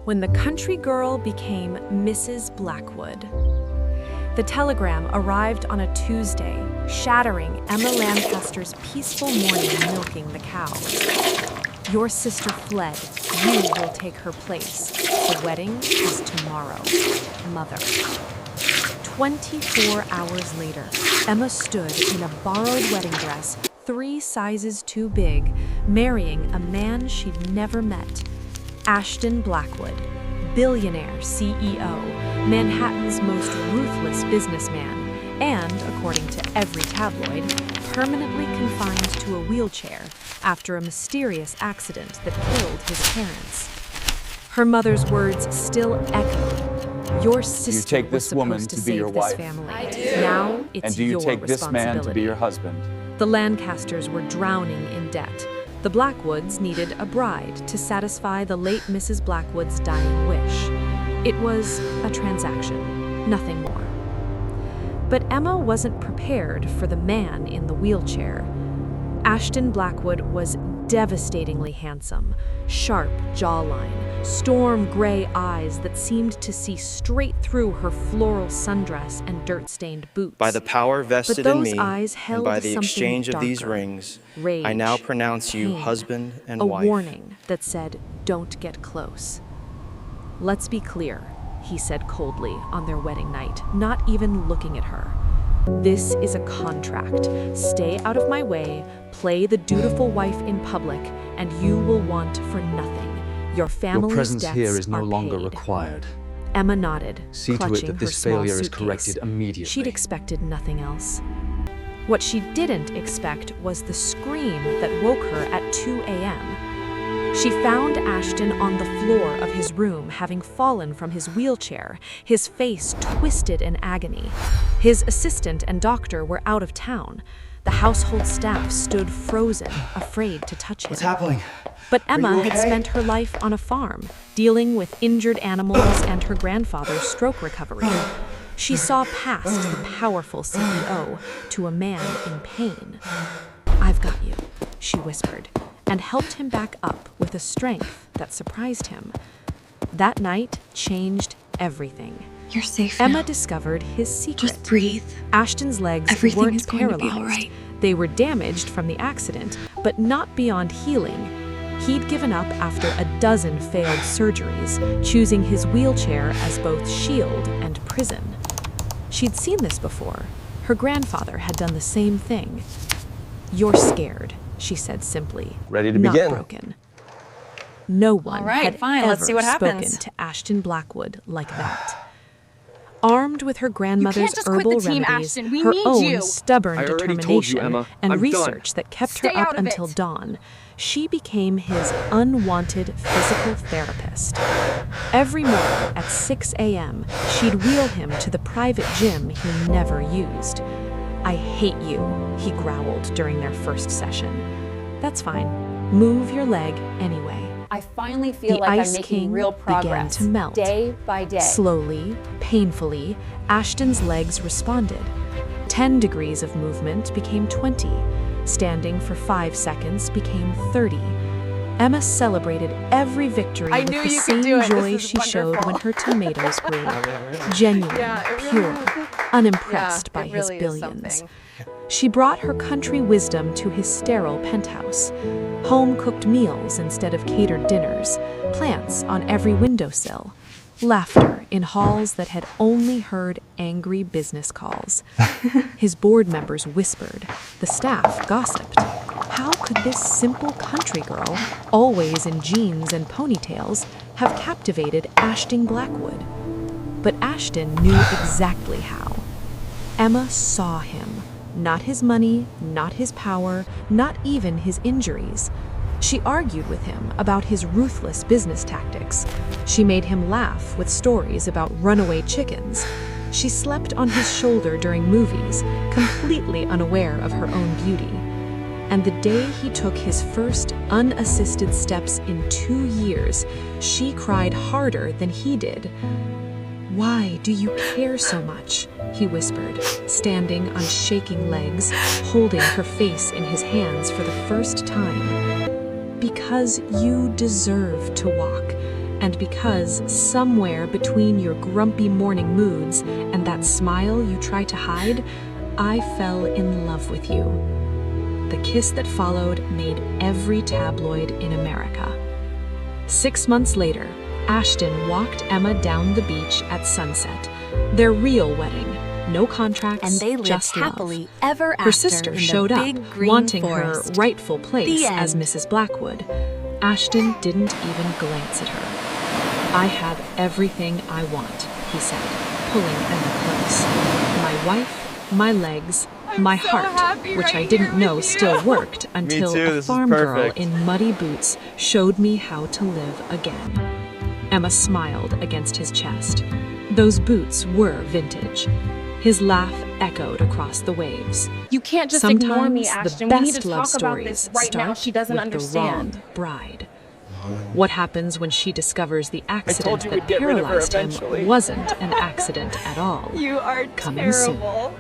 when the country girl became Mrs. Blackwood. The telegram arrived on a Tuesday, shattering Emma Lancaster's peaceful morning milking the cows. Your sister fled. You will take her place. The wedding is tomorrow. Mother. 24 hours later, Emma stood in a borrowed wedding dress, 3 sizes too big, marrying a man she'd never met. Ashton Blackwood, billionaire CEO, Manhattan's most ruthless businessman, and, according to every tabloid, permanently confined to a wheelchair after a mysterious accident that killed his parents. Her mother's words still echoed. Your sister was supposed to save this family. Now it's and do you your take this man to be your husband? The Lancasters were drowning in debt. The Blackwoods needed a bride to satisfy the late Mrs. Blackwood's dying wish. It was a transaction, nothing more. But Emma wasn't prepared for the man in the wheelchair. Ashton Blackwood was devastatingly handsome, sharp jawline, storm gray eyes that seemed to see straight through her floral sundress and dirt-stained boots. By the power vested in me, and by the exchange darker, of these rings, rage, I now pronounce you pain, husband and a wife. warning that said, "Don't get close." "Let's be clear," he said coldly on their wedding night, not even looking at her. "This is a contract. Stay out of my way, play the dutiful wife in public, and you will want for nothing. Your family's Your presence debts here is no are longer paid." required. Emma nodded, See to it clutching that this her small failure is suitcase. corrected immediately. She'd expected nothing else. What she didn't expect was the scream that woke her at 2 a.m. She found Ashton on the floor of his room, having fallen from his wheelchair, his face twisted in agony. His assistant and doctor were out of town. The household staff stood frozen, afraid to touch him. What's happening? But Emma you okay? had spent her life on a farm, dealing with injured animals and her grandfather's stroke recovery. She saw past the powerful CEO to a man in pain. "I've got you," she whispered, and helped him back up with a strength that surprised him. That night changed everything. You're safe Emma now. discovered his secret. Just breathe. Ashton's legs Everything weren't is going to be paralyzed. all right. They were damaged from the accident, but not beyond healing. He'd given up after a dozen failed surgeries, choosing his wheelchair as both shield and prison. She'd seen this before. Her grandfather had done the same thing. "You're scared," she said simply. Ready to not begin. broken. No one All right, had fine, ever let's see what spoken happens. to Ashton Blackwood like that. Armed with her grandmother's just quit herbal the team, remedies, Ashton. We her need own you. stubborn I already told you, determination, Emma. and I'm research done. that kept Stay her up out of until it. dawn, she became his unwanted physical therapist. Every morning at 6 a.m., she'd wheel him to the private gym he never used. "I hate you," he growled during their first session. "That's fine. Move your leg anyway." I finally feel The like I'm Ice making King real began progress, to melt. day by day. Slowly, painfully, Ashton's legs responded. 10 degrees of movement became 20. Standing for 5 seconds became 30. Emma celebrated every victory I with knew the you could same do it. This joy is she showed wonderful. when her tomatoes grew. Genuine, Yeah, it really pure, is. unimpressed Yeah, by it his really is billions. something. She brought her country wisdom to his sterile penthouse. Home-cooked meals instead of catered dinners, plants on every windowsill, laughter in halls that had only heard angry business calls. His board members whispered, the staff gossiped. How could this simple country girl, always in jeans and ponytails, have captivated Ashton Blackwood? But Ashton knew exactly how. Emma saw him. Not his money, not his power, not even his injuries. She argued with him about his ruthless business tactics. She made him laugh with stories about runaway chickens. She slept on his shoulder during movies, completely unaware of her own beauty. And the day he took his first unassisted steps in 2 years, she cried harder than he did. "Why do you care so much?" he whispered, standing on shaking legs, holding her face in his hands for the first time. "Because you deserve to walk, And because somewhere between your grumpy morning moods and that smile you try to hide, I fell in love with you. The kiss that followed made every tabloid in America. 6 months later, Ashton walked Emma down the beach at sunset. Their real wedding. No contracts, and they lived just happily love. ever after. Her sister in showed the up, big green wanting forest. her rightful place The as end. Mrs. Blackwood. Ashton didn't even glance at her. I have everything I want, he said, pulling Emma close. My wife, my legs, my heart, which I didn't know still worked until too, a this is farm girl perfect. in muddy boots showed me how to live again. Emma smiled against his chest. Those boots were vintage. His laugh echoed across the waves. You can't just Sometimes ignore me, the Ashton. We need best to love talk about this stories right now. start She doesn't with understand. the wrong bride. What happens when she discovers the accident you that we'd get rid of her paralyzed him eventually. wasn't an accident at all? You are Coming soon. terrible.